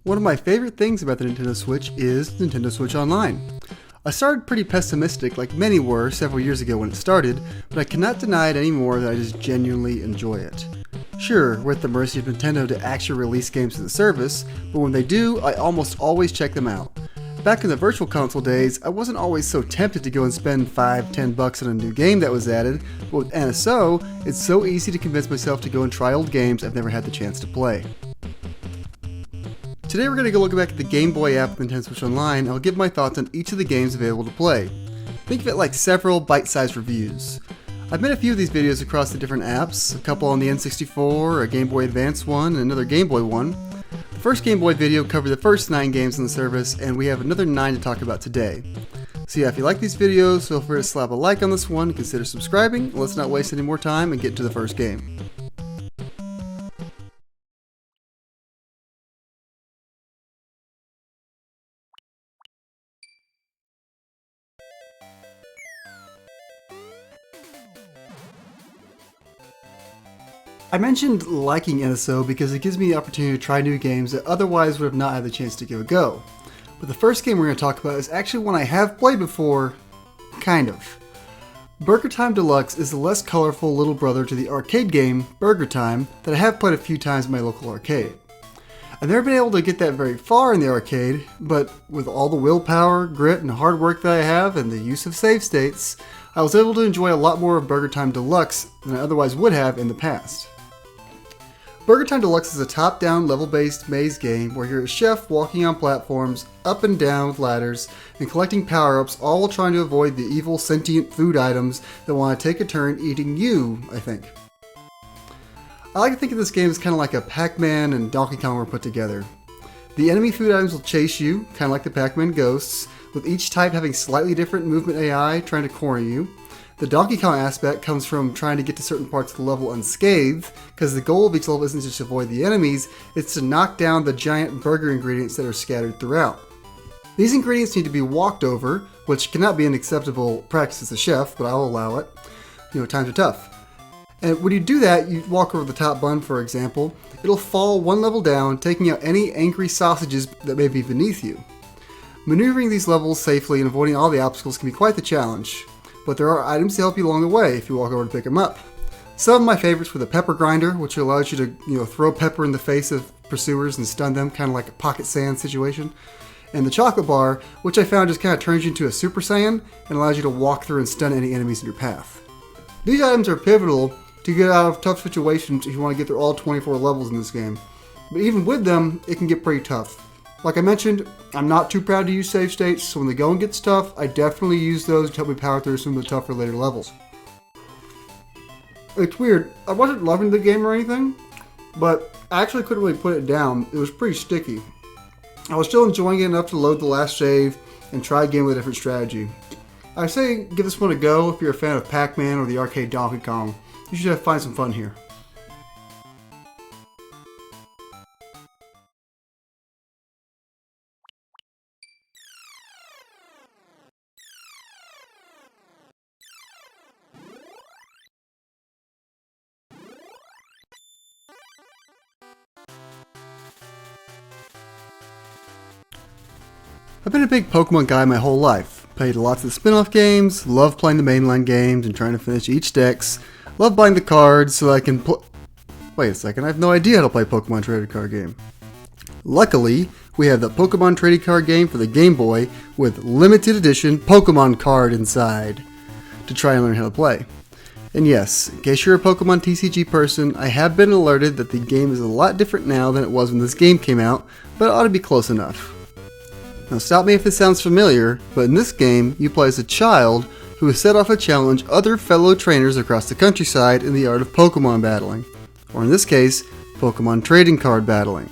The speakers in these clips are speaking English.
One of my favorite things about the Nintendo Switch is Nintendo Switch Online. I started pretty pessimistic, like many were several years ago when it started, but I cannot deny it anymore that I just genuinely enjoy it. Sure, we're at the mercy of Nintendo to actually release games to the service, but when they do, I almost always check them out. Back in the Virtual Console days, I wasn't always so tempted to go and spend $5-10 on a new game that was added, but with NSO, it's so easy to convince myself to go and try old games I've never had the chance to play. Today we're going to go look back at the Game Boy app of Nintendo Switch Online, and I'll give my thoughts on each of the games available to play. Think of it like several bite-sized reviews. I've made a few of these videos across the different apps, a couple on the N64, a Game Boy Advance one, and another Game Boy one. The first Game Boy video covered the first 9 games in the service, and we have another 9 to talk about today. So yeah, if you like these videos, feel free to slap a like on this one, consider subscribing, and let's not waste any more time and get to the first game. I mentioned liking NSO because it gives me the opportunity to try new games that otherwise would have not had the chance to give a go. But the first game we're going to talk about is actually one I have played before, kind of. Burger Time Deluxe is the less colorful little brother to the arcade game, Burger Time, that I have played a few times in my local arcade. I've never been able to get that very far in the arcade, but with all the willpower, grit, and hard work that I have and the use of save states, I was able to enjoy a lot more of Burger Time Deluxe than I otherwise would have in the past. Burger Time Deluxe is a top-down, level-based maze game where you're a chef walking on platforms, up and down with ladders, and collecting power-ups, all while trying to avoid the evil sentient food items that want to take a turn eating you, I think. I like to think of this game as kind of like a Pac-Man and Donkey Kong were put together. The enemy food items will chase you, kind of like the Pac-Man ghosts, with each type having slightly different movement AI trying to corner you. The Donkey Kong aspect comes from trying to get to certain parts of the level unscathed, because the goal of each level isn't just to avoid the enemies, it's to knock down the giant burger ingredients that are scattered throughout. These ingredients need to be walked over, which cannot be an acceptable practice as a chef, but I'll allow it. Times are tough. And when you do that, you walk over the top bun, for example, it'll fall one level down, taking out any angry sausages that may be beneath you. Maneuvering these levels safely and avoiding all the obstacles can be quite the challenge. But there are items to help you along the way if you walk over to pick them up. Some of my favorites were the pepper grinder, which allows you to throw pepper in the face of pursuers and stun them, kind of like a pocket sand situation. And the chocolate bar, which I found just kind of turns you into a Super Saiyan and allows you to walk through and stun any enemies in your path. These items are pivotal to get out of tough situations if you want to get through all 24 levels in this game. But even with them, it can get pretty tough. Like I mentioned, I'm not too proud to use save states, so when the going gets tough, I definitely use those to help me power through some of the tougher later levels. It's weird, I wasn't loving the game or anything, but I actually couldn't really put it down. It was pretty sticky. I was still enjoying it enough to load the last save and try again with a different strategy. I say give this one a go if you're a fan of Pac-Man or the arcade Donkey Kong. You should find some fun here. I've been a big Pokemon guy my whole life. Played lots of the spin-off games, love playing the mainline games and trying to finish each dex, love buying the cards so I can Wait a second, I have no idea how to play Pokemon trading card game. Luckily, we have the Pokemon trading card game for the Game Boy with limited edition Pokemon card inside to try and learn how to play. And yes, in case you're a Pokemon TCG person, I have been alerted that the game is a lot different now than it was when this game came out, but it ought to be close enough. Now stop me if this sounds familiar, but in this game, you play as a child who is set off to challenge other fellow trainers across the countryside in the art of Pokemon battling. Or in this case, Pokemon trading card battling.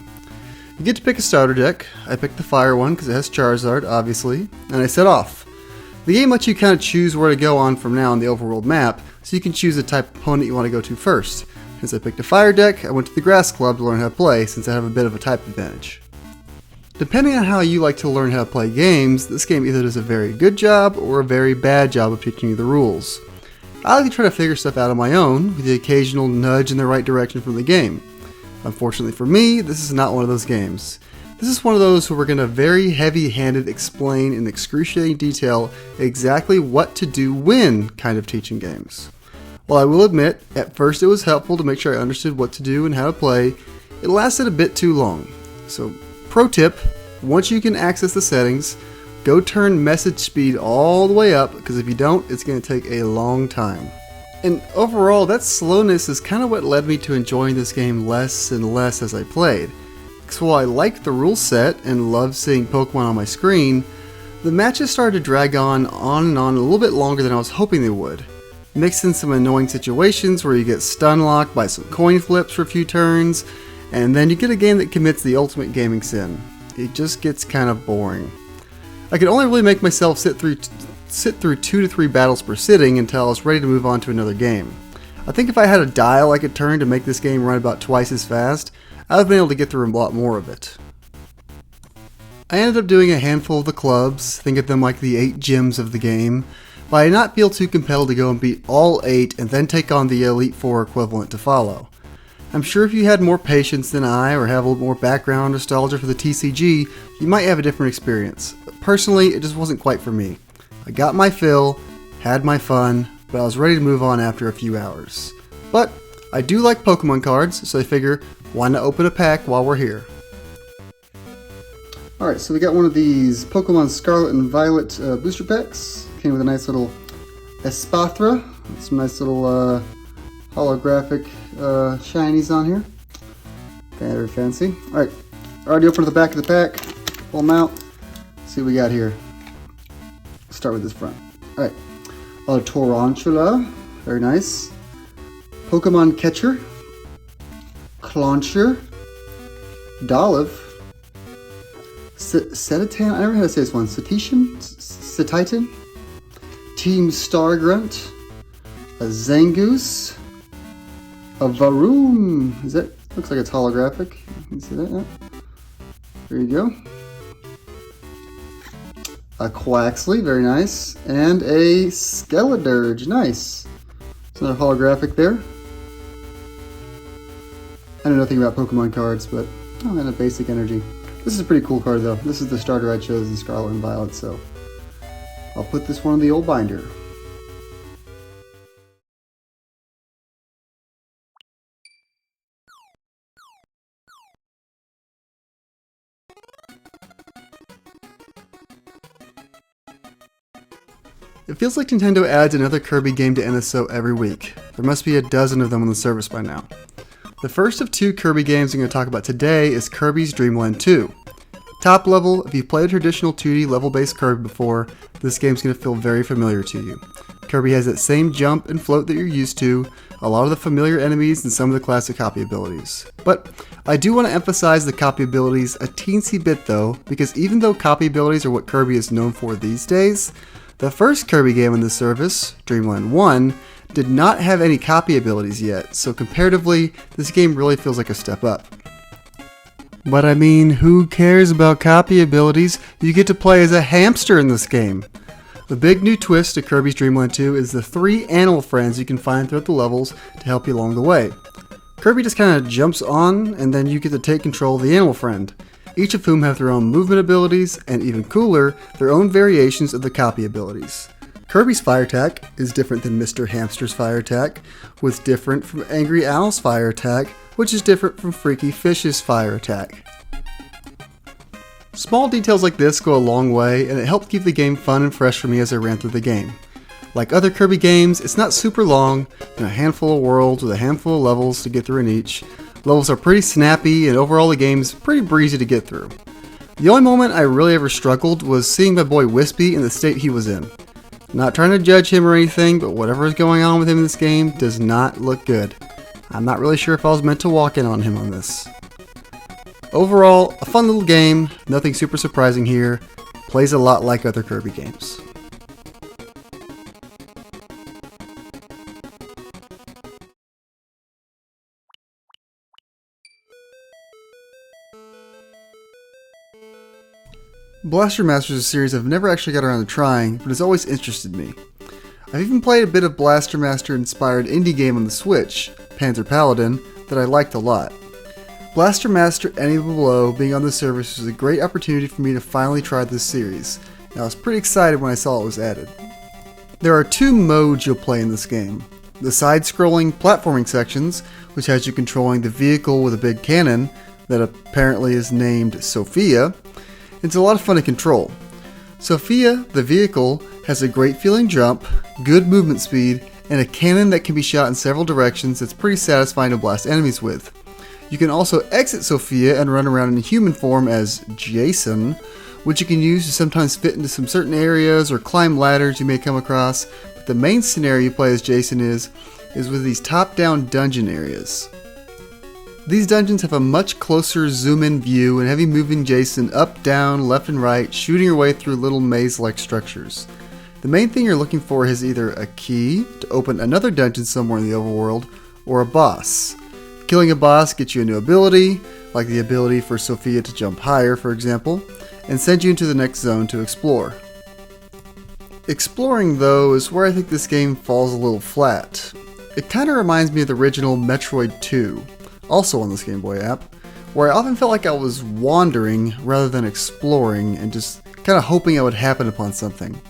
You get to pick a starter deck. I picked the fire one because it has Charizard, obviously, and I set off. The game lets you kind of choose where to go on from now on the overworld map, so you can choose the type of opponent you want to go to first. Since I picked a fire deck, I went to the grass club to learn how to play since I have a bit of a type advantage. Depending on how you like to learn how to play games, this game either does a very good job or a very bad job of teaching you the rules. I like to try to figure stuff out on my own, with the occasional nudge in the right direction from the game. Unfortunately for me, this is not one of those games. This is one of those where we're going to very heavy-handed explain in excruciating detail exactly what to do when kind of teaching games. While I will admit, at first it was helpful to make sure I understood what to do and how to play, it lasted a bit too long. So, pro tip, once you can access the settings, go turn message speed all the way up, because if you don't, it's going to take a long time. And overall, that slowness is kind of what led me to enjoying this game less and less as I played. Because while I liked the rule set and loved seeing Pokemon on my screen, the matches started to drag on and on a little bit longer than I was hoping they would. Mixed in some annoying situations where you get stun locked by some coin flips for a few turns, and then you get a game that commits the ultimate gaming sin. It just gets kind of boring. I could only really make myself sit through 2 to 3 battles per sitting until I was ready to move on to another game. I think if I had a dial I could turn to make this game run about twice as fast, I would have been able to get through a lot more of it. I ended up doing a handful of the clubs, think of them like the 8 gyms of the game, but I did not feel too compelled to go and beat all 8 and then take on the Elite 4 equivalent to follow. I'm sure if you had more patience than I, or have a little more background nostalgia for the TCG, you might have a different experience. But personally, it just wasn't quite for me. I got my fill, had my fun, but I was ready to move on after a few hours. But I do like Pokemon cards, so I figure, why not open a pack while we're here? Alright, so we got one of these Pokemon Scarlet and Violet booster packs. Came with a nice little Espathra, some nice little holographic shinies on here. Very fancy. Alright, already opened the back of the pack. Pull them out. See what we got here. Start with this front. Alright, a Tarantula. Very nice. Pokemon Catcher. Clauncher. Dolliv. Cetitan. I never know how to say this one. Cetitan. Team Stargrunt. A Zangoose. A Varoom. Is that? Looks like it's holographic. You can see that. Yeah. There you go. A Quaxley, very nice, and a Skeledirge, nice. It's another holographic there. I know nothing about Pokemon cards, but and a basic energy. This is a pretty cool card though. This is the starter I chose in Scarlet and Violet, so I'll put this one in the old binder. It feels like Nintendo adds another Kirby game to NSO every week. There must be a dozen of them on the service by now. The first of 2 Kirby games I'm going to talk about today is Kirby's Dream Land 2. Top level, if you've played a traditional 2D level-based Kirby before, this game's going to feel very familiar to you. Kirby has that same jump and float that you're used to, a lot of the familiar enemies, and some of the classic copy abilities. But I do want to emphasize the copy abilities a teensy bit though, because even though copy abilities are what Kirby is known for these days, the first Kirby game on this service, Dream Land 1, did not have any copy abilities yet, so comparatively, this game really feels like a step up. But I mean, who cares about copy abilities? You get to play as a hamster in this game. The big new twist to Kirby's Dream Land 2 is the 3 animal friends you can find throughout the levels to help you along the way. Kirby just kind of jumps on, and then you get to take control of the animal friend, each of whom have their own movement abilities, and even cooler, their own variations of the copy abilities. Kirby's fire attack is different than Mr. Hamster's fire attack, was different from Angry Owl's fire attack, which is different from Freaky Fish's fire attack. Small details like this go a long way, and it helped keep the game fun and fresh for me as I ran through the game. Like other Kirby games, it's not super long, and a handful of worlds with a handful of levels to get through in each. Levels are pretty snappy, and overall the game's pretty breezy to get through. The only moment I really ever struggled was seeing my boy Wispy in the state he was in. Not trying to judge him or anything, but whatever is going on with him in this game does not look good. I'm not really sure if I was meant to walk in on him on this. Overall, a fun little game, nothing super surprising here, plays a lot like other Kirby games. Blaster Master is a series I've never actually got around to trying, but has always interested me. I've even played a bit of Blaster Master inspired indie game on the Switch, Panzer Paladin, that I liked a lot. Blaster Master Enemy Below being on the service was a great opportunity for me to finally try this series, and I was pretty excited when I saw it was added. There are 2 modes you'll play in this game. The side-scrolling platforming sections, which has you controlling the vehicle with a big cannon that apparently is named Sophia. It's a lot of fun to control. Sophia, the vehicle, has a great feeling jump, good movement speed, and a cannon that can be shot in several directions that's pretty satisfying to blast enemies with. You can also exit Sophia and run around in human form as Jason, which you can use to sometimes fit into some certain areas or climb ladders you may come across, but the main scenario you play as Jason is with these top-down dungeon areas. These dungeons have a much closer zoom-in view and have you moving Jason up, down, left and right, shooting your way through little maze-like structures. The main thing you're looking for is either a key to open another dungeon somewhere in the overworld, or a boss. Killing a boss gets you a new ability, like the ability for Sophia to jump higher, for example, and send you into the next zone to explore. Exploring, though, is where I think this game falls a little flat. It kind of reminds me of the original Metroid 2, also on this Game Boy app, where I often felt like I was wandering rather than exploring and just kind of hoping I would happen upon something.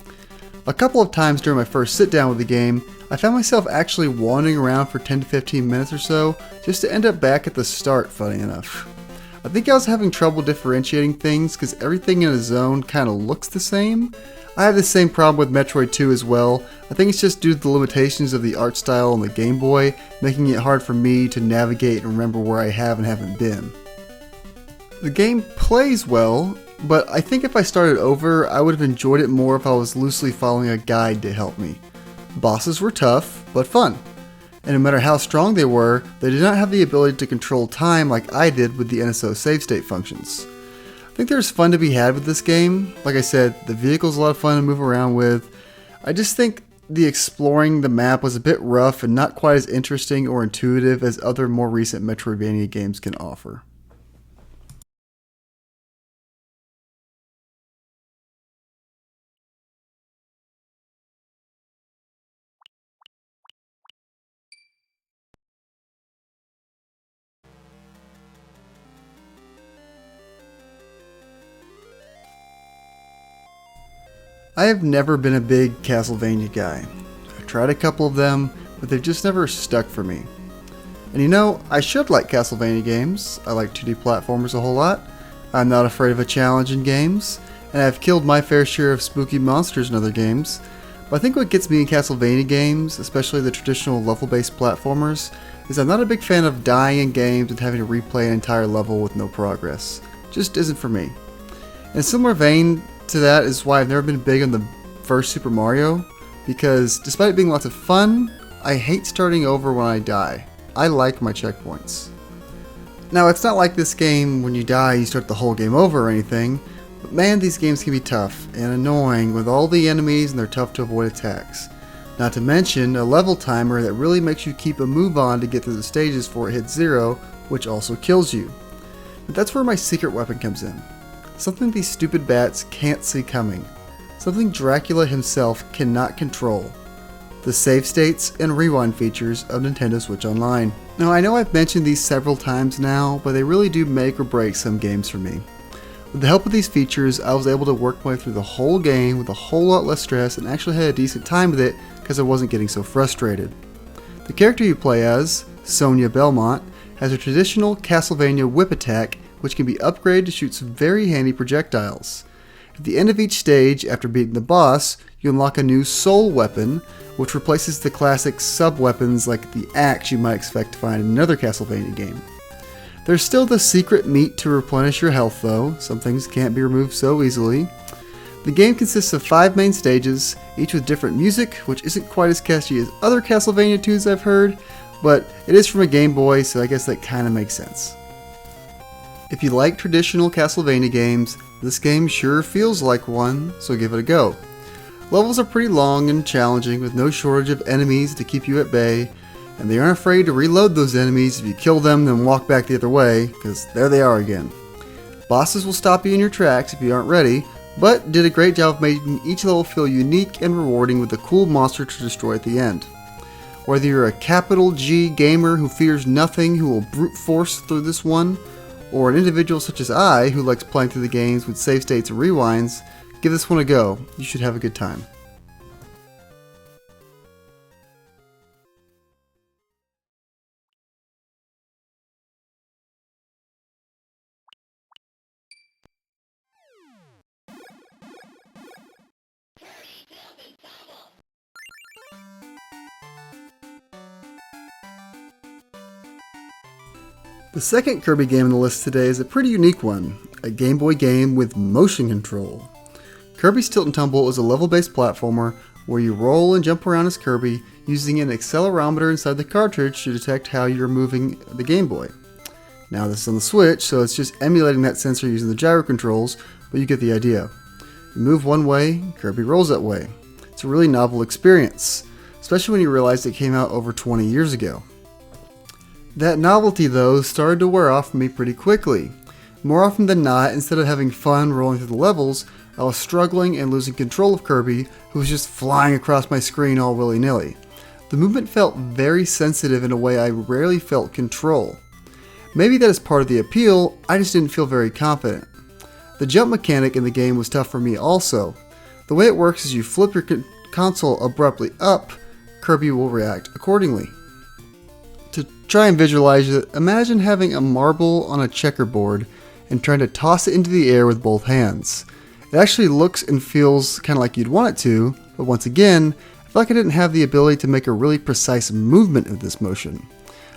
A couple of times during my first sit down with the game, I found myself actually wandering around for 10 to 15 minutes or so, just to end up back at the start, funny enough. I think I was having trouble differentiating things because everything in a zone kind of looks the same. I have the same problem with Metroid 2 as well. I think it's just due to the limitations of the art style on the Game Boy, making it hard for me to navigate and remember where I have and haven't been. The game plays well, but I think if I started over, I would have enjoyed it more if I was loosely following a guide to help me. Bosses were tough, but fun. And no matter how strong they were, they did not have the ability to control time like I did with the NSO save state functions. I think there's fun to be had with this game. Like I said, the vehicle's a lot of fun to move around with. I just think the exploring the map was a bit rough and not quite as interesting or intuitive as other more recent Metroidvania games can offer. I have never been a big Castlevania guy. I've tried a couple of them, but they've just never stuck for me. And you know, I should like Castlevania games. I like 2D platformers a whole lot. I'm not afraid of a challenge in games, and I've killed my fair share of spooky monsters in other games. But I think what gets me in Castlevania games, especially the traditional level-based platformers, is I'm not a big fan of dying in games and having to replay an entire level with no progress. Just isn't for me. In a similar vein to that is why I've never been big on the first Super Mario, because despite it being lots of fun, I hate starting over when I die. I like my checkpoints. Now, it's not like this game, when you die, you start the whole game over or anything, but man, these games can be tough and annoying with all the enemies and their tough to avoid attacks. Not to mention a level timer that really makes you keep a move on to get through the stages before it hits 0, which also kills you. But that's where my secret weapon comes in. Something these stupid bats can't see coming. Something Dracula himself cannot control. The save states and rewind features of Nintendo Switch Online. Now, I know I've mentioned these several times now, but they really do make or break some games for me. With the help of these features, I was able to work my way through the whole game with a whole lot less stress and actually had a decent time with it because I wasn't getting so frustrated. The character you play as, Sonia Belmont, has a traditional Castlevania whip attack which can be upgraded to shoot some very handy projectiles. At the end of each stage, after beating the boss, you unlock a new soul weapon, which replaces the classic sub-weapons like the axe you might expect to find in another Castlevania game. There's still the secret meat to replenish your health though, some things can't be removed so easily. The game consists of 5 main stages, each with different music, which isn't quite as catchy as other Castlevania tunes I've heard, but it is from a Game Boy, so I guess that kinda makes sense. If you like traditional Castlevania games, this game sure feels like one, so give it a go. Levels are pretty long and challenging with no shortage of enemies to keep you at bay, and they aren't afraid to reload those enemies if you kill them then walk back the other way, because there they are again. Bosses will stop you in your tracks if you aren't ready, but did a great job of making each level feel unique and rewarding with a cool monster to destroy at the end. Whether you're a capital G gamer who fears nothing, who will brute force through this one, or an individual such as I who likes playing through the games with save states and rewinds, give this one a go. You should have a good time. The second Kirby game on the list today is a pretty unique one, a Game Boy game with motion control. Kirby's Tilt and Tumble is a level-based platformer where you roll and jump around as Kirby using an accelerometer inside the cartridge to detect how you're moving the Game Boy. Now this is on the Switch, so it's just emulating that sensor using the gyro controls, but you get the idea. You move one way, Kirby rolls that way. It's a really novel experience, especially when you realize it came out over 20 years ago. That novelty, though, started to wear off for me pretty quickly. More often than not, instead of having fun rolling through the levels, I was struggling and losing control of Kirby, who was just flying across my screen all willy-nilly. The movement felt very sensitive in a way I rarely felt control. Maybe that is part of the appeal, I just didn't feel very confident. The jump mechanic in the game was tough for me also. The way it works is you flip your console abruptly up, Kirby will react accordingly. To try and visualize it, imagine having a marble on a checkerboard and trying to toss it into the air with both hands. It actually looks and feels kind of like you'd want it to, but once again, I feel like I didn't have the ability to make a really precise movement of this motion.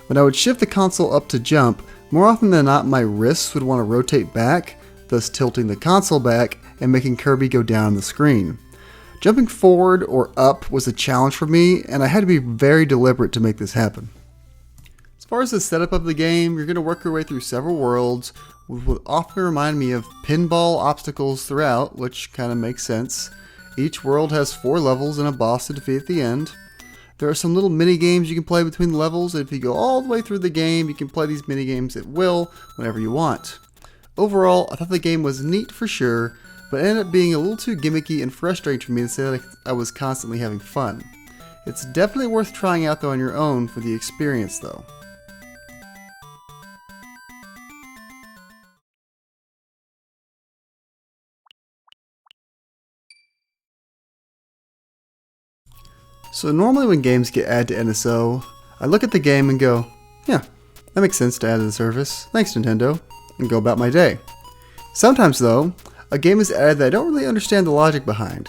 When I would shift the console up to jump, more often than not my wrists would want to rotate back, thus tilting the console back and making Kirby go down the screen. Jumping forward or up was a challenge for me, and I had to be very deliberate to make this happen. As far as the setup of the game, you're going to work your way through several worlds, which will often remind me of pinball obstacles throughout, which kind of makes sense. Each world has 4 levels and a boss to defeat at the end. There are some little mini games you can play between the levels, and if you go all the way through the game, you can play these mini games at will whenever you want. Overall, I thought the game was neat for sure, but ended up being a little too gimmicky and frustrating for me to say that I was constantly having fun. It's definitely worth trying out though on your own for the experience though. So normally when games get added to NSO, I look at the game and go, yeah, that makes sense to add to the service, thanks Nintendo, and go about my day. Sometimes though, a game is added that I don't really understand the logic behind.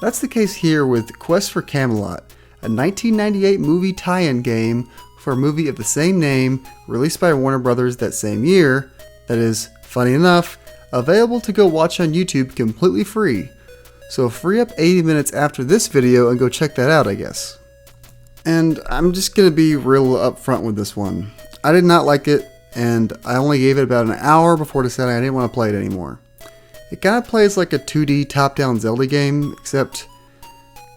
That's the case here with Quest for Camelot, a 1998 movie tie-in game for a movie of the same name released by Warner Brothers that same year, that is, funny enough, available to go watch on YouTube completely free. So free up 80 minutes after this video and go check that out, I guess. And I'm just going to be real upfront with this one. I did not like it, and I only gave it about an hour before deciding I didn't want to play it anymore. It kind of plays like a 2D top-down Zelda game, except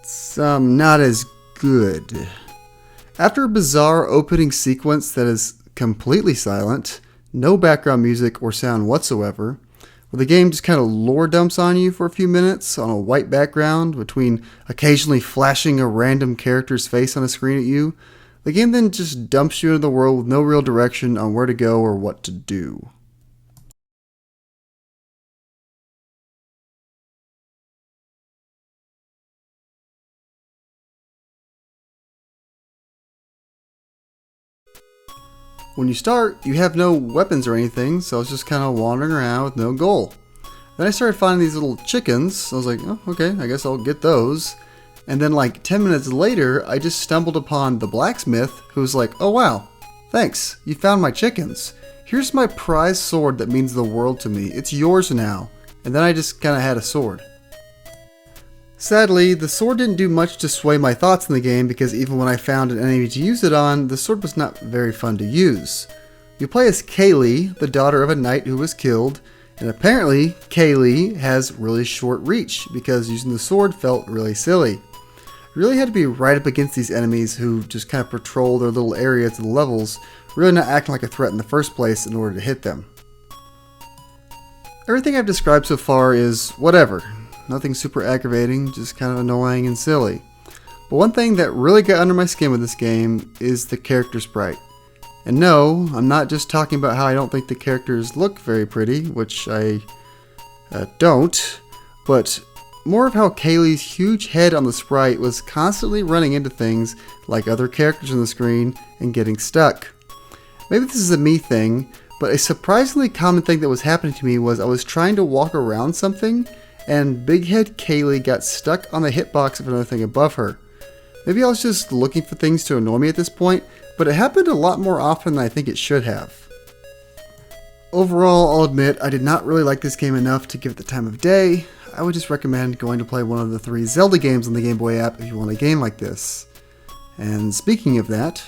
it's not as good. After a bizarre opening sequence that is completely silent, no background music or sound whatsoever, where the game just kind of lore dumps on you for a few minutes on a white background between occasionally flashing a random character's face on a screen at you, the game then just dumps you into the world with no real direction on where to go or what to do. When you start, you have no weapons or anything, so I was just kind of wandering around with no goal. Then I started finding these little chickens, so I was like, oh, okay, I guess I'll get those. And then like 10 minutes later, I just stumbled upon the blacksmith, who was like, oh wow, thanks, you found my chickens. Here's my prize sword that means the world to me, it's yours now. And then I just kind of had a sword. Sadly, the sword didn't do much to sway my thoughts in the game because even when I found an enemy to use it on, the sword was not very fun to use. You play as Kaylee, the daughter of a knight who was killed, and apparently Kaylee has really short reach because using the sword felt really silly. You really had to be right up against these enemies who just kind of patrol their little area to the levels, really not acting like a threat in the first place in order to hit them. Everything I've described so far is whatever. Nothing super aggravating, just kind of annoying and silly. But But one thing that really got under my skin with this game is the character sprite. And no, I'm not just talking about how I don't think the characters look very pretty, which I don't, but more of how Kaylee's huge head on the sprite was constantly running into things like other characters on the screen and getting stuck. Maybe this is a me thing, but a surprisingly common thing that was happening to me was I was trying to walk around something and Big Head Kaylee got stuck on the hitbox of another thing above her. Maybe I was just looking for things to annoy me at this point, but it happened a lot more often than I think it should have. Overall, I'll admit I did not really like this game enough to give it the time of day. I would just recommend going to play one of the 3 Zelda games on the Game Boy app if you want a game like this. And speaking of that,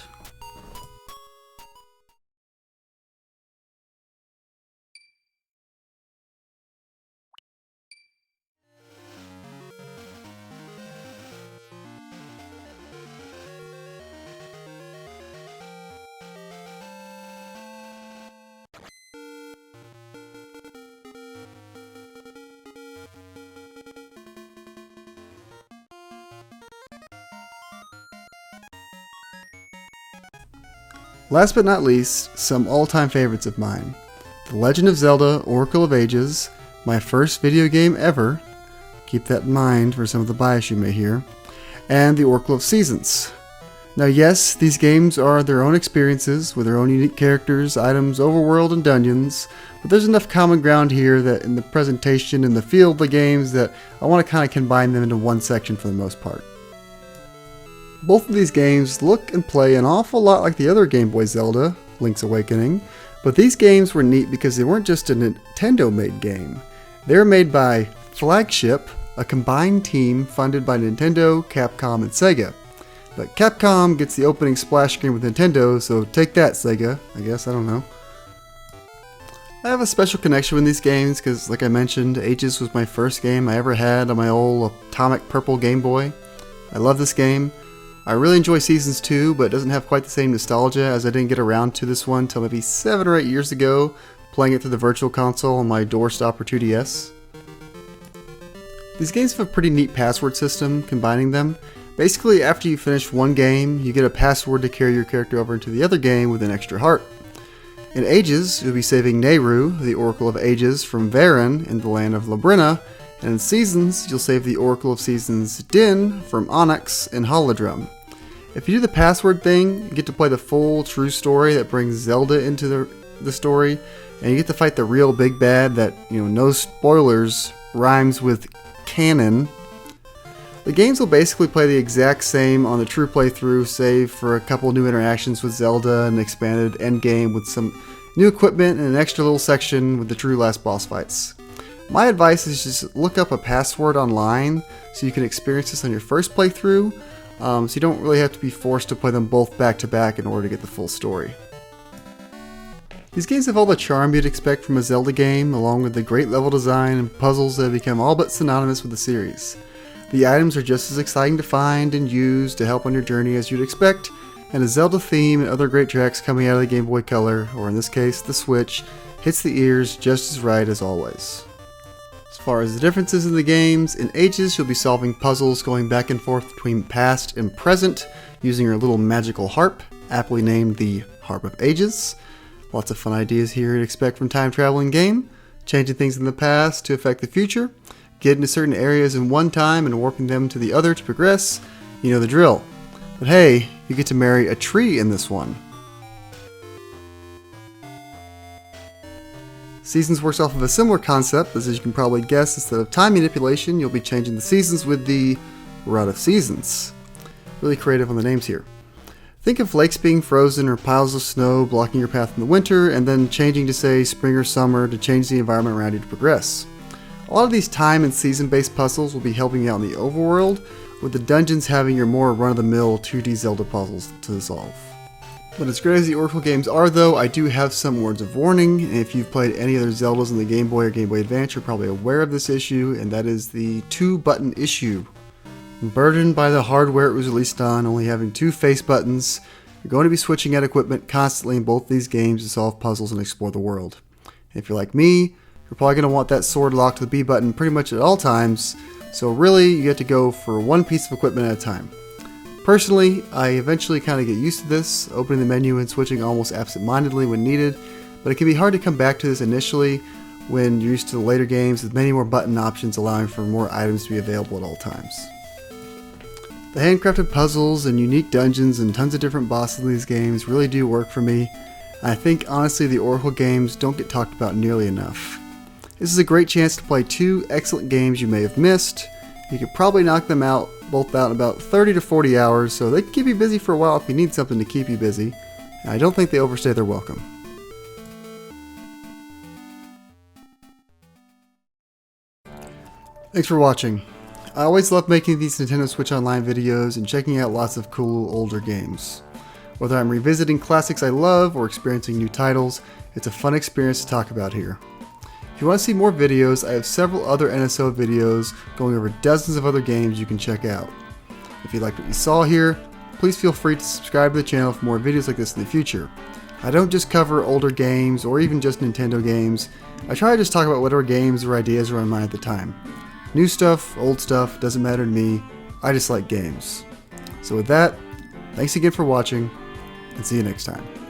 last but not least, some all-time favorites of mine. The Legend of Zelda Oracle of Ages, my first video game ever, keep that in mind for some of the bias you may hear, and the Oracle of Seasons. Now yes, these games are their own experiences with their own unique characters, items, overworld, and dungeons, but there's enough common ground here that in the presentation and the feel of the games that I want to kind of combine them into one section for the most part. Both of these games look and play an awful lot like the other Game Boy Zelda, Link's Awakening, but these games were neat because they weren't just a Nintendo-made game. They were made by Flagship, a combined team funded by Nintendo, Capcom, and Sega. But Capcom gets the opening splash screen with Nintendo, so take that, Sega, I guess, I don't know. I have a special connection with these games because, like I mentioned, Ages was my first game I ever had on my old atomic purple Game Boy. I love this game. I really enjoy Seasons 2, but it doesn't have quite the same nostalgia as I didn't get around to this one until maybe 7 or 8 years ago, playing it through the Virtual Console on my doorstop or 2DS. These games have a pretty neat password system, combining them. Basically, after you finish one game, you get a password to carry your character over into the other game with an extra heart. In Ages, you'll be saving Nehru, the Oracle of Ages, from Varen in the land of Labrina, and in Seasons, you'll save the Oracle of Seasons Din from Onyx in Holodrum. If you do the password thing, you get to play the full true story that brings Zelda into the story, and you get to fight the real big bad that, no spoilers, rhymes with canon. The games will basically play the exact same on the true playthrough, save for a couple new interactions with Zelda and an expanded endgame with some new equipment and an extra little section with the true last boss fights. My advice is just look up a password online so you can experience this on your first playthrough, so you don't really have to be forced to play them both back to back in order to get the full story. These games have all the charm you'd expect from a Zelda game, along with the great level design and puzzles that have become all but synonymous with the series. The items are just as exciting to find and use to help on your journey as you'd expect, and the Zelda theme and other great tracks coming out of the Game Boy Color, or in this case the Switch, hits the ears just as right as always. As far as the differences in the games, in Ages you'll be solving puzzles going back and forth between past and present using your little magical harp, aptly named the Harp of Ages. Lots of fun ideas here you'd expect from time traveling game, changing things in the past to affect the future, getting to certain areas in one time and warping them to the other to progress. You know the drill. But hey, you get to marry a tree in this one. Seasons works off of a similar concept, as you can probably guess, instead of time manipulation, you'll be changing the seasons with the Rod of Seasons. Really creative on the names here. Think of lakes being frozen or piles of snow blocking your path in the winter, and then changing to say spring or summer to change the environment around you to progress. A lot of these time and season-based puzzles will be helping you out in the overworld, with the dungeons having your more run-of-the-mill 2D Zelda puzzles to solve. But as great as the Oracle games are though, I do have some words of warning, and if you've played any other Zeldas in the Game Boy or Game Boy Advance, you're probably aware of this issue, and that is the 2-button issue. Burdened by the hardware it was released on, only having 2 face buttons, you're going to be switching out equipment constantly in both these games to solve puzzles and explore the world. And if you're like me, you're probably going to want that sword locked to the B button pretty much at all times, so really you get to go for one piece of equipment at a time. Personally, I eventually kind of get used to this, opening the menu and switching almost absent-mindedly when needed, but it can be hard to come back to this initially when you're used to the later games with many more button options allowing for more items to be available at all times. The handcrafted puzzles and unique dungeons and tons of different bosses in these games really do work for me, and I think honestly the Oracle games don't get talked about nearly enough. This is a great chance to play two excellent games you may have missed. You could probably knock them out both out in about 30 to 40 hours, so they can keep you busy for a while if you need something to keep you busy, and I don't think they overstay their welcome. Thanks for watching. I always love making these Nintendo Switch Online videos and checking out lots of cool older games. Whether I'm revisiting classics I love or experiencing new titles, it's a fun experience to talk about here. If you want to see more videos, I have several other NSO videos going over dozens of other games you can check out. If you liked what you saw here, please feel free to subscribe to the channel for more videos like this in the future. I don't just cover older games or even just Nintendo games. I try to just talk about whatever games or ideas are on mind at the time. New stuff, old stuff, doesn't matter to me. I just like games. So with that, thanks again for watching, and see you next time.